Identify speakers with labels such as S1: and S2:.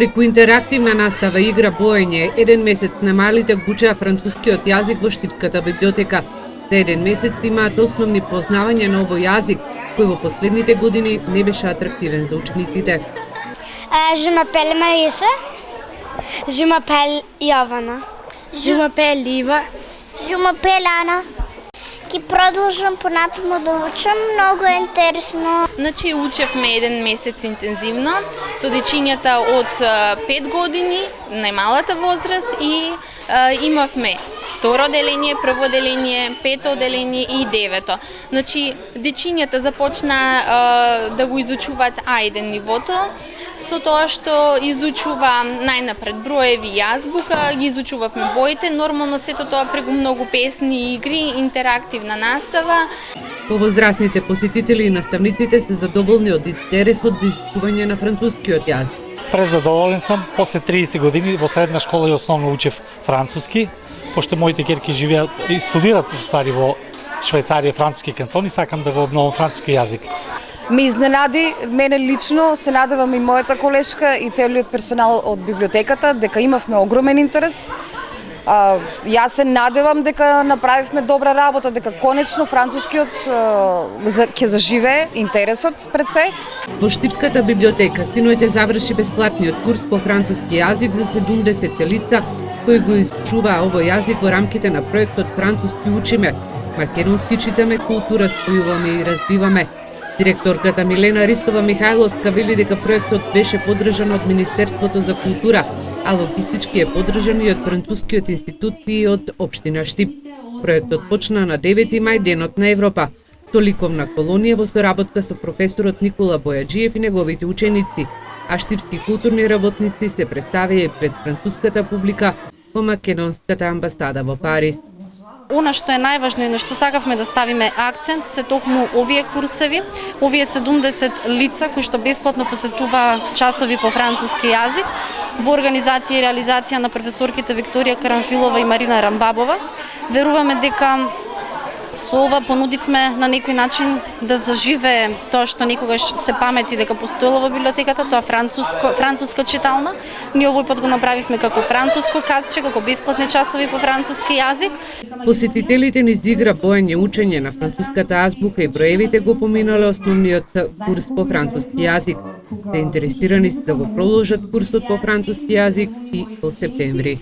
S1: Преку интерактивна настава и игра боење, еден месец на малите го учеа францускиот јазик во Штипската библиотека. За еден месец имаат основни познавања на овој јазик, кој во последните години не беше атрактивен за учениците.
S2: Je m'appelle Marisa. Je m'appelle Jovana.
S3: Je m'appelle Liva.
S2: Je m'appelle Ana. Ки продолжам понатаму да учам, многу е интересно.
S3: Значи учевме еден месец интензивно со дечињата од 5 години, најмалата возраст, и имавме второ деление, прво деление, пето деление и девето. Значи дечињата започна да го изучуваат А1 нивото, со тоа што изучува најнапред броеви и азбука, ги изучувавме боите, нормално сето тоа преку многу песни, игри, интерактивна настава.
S1: Повозрастните посетители и наставниците се задоволни од интересот за изучување на францускиот јазик.
S4: Презадоволен сам, после 30 години во средна школа и основно учев француски, пошто моите ќерки живеат и студираат во Швајцарија, француски кантон, и сакам да го обновам француски јазик.
S5: Ме изненади, мене лично, се надевам и мојата колешка и целиот персонал од библиотеката, дека имавме огромен интерес. Јас се надевам дека направивме добра работа, дека конечно францускиот ќе заживее интересот пред се.
S1: Во Штипската библиотека синоќа заврши бесплатниот курс по француски јазик за 70 лица кои го изучуваа овој јазик во рамките на проектот Француски учиме, македонски читаме, култура спојуваме и разбиваме. Директорката Милена Ристова Михајловска вели дека проектот беше поддржан од Министерството за култура, а логистички е поддржан и од Францускиот институт и од општина Штип. Проектот почна на 9 мај, денот на Европа. Толиковна колонија во соработка со професорот Никола Бојаджиев и неговите ученици, а штипски културни работници се представија и пред француската публика во македонската амбасада во Париз.
S6: Она што е најважно и на што сакавме да ставиме акцент се токму овие курсеви, овие 70 лица кои што бесплатно посетуваа часови по француски јазик во организација и реализација на професорките Викторија Карамфилова и Марина Рамбабова. Веруваме дека со ова понудивме на некој начин да заживее тоа што некогаш се памети дека постоело во библиотеката, тоа француска читална. Ние овој пат го направивме како француско катче, како бесплатни часови по француски јазик.
S1: Посетителите низ игра, боење, учење на француската азбука и броевите го поминале основниот курс по француски јазик. Заинтересирани се да го продолжат курсот по француски јазик и во септември.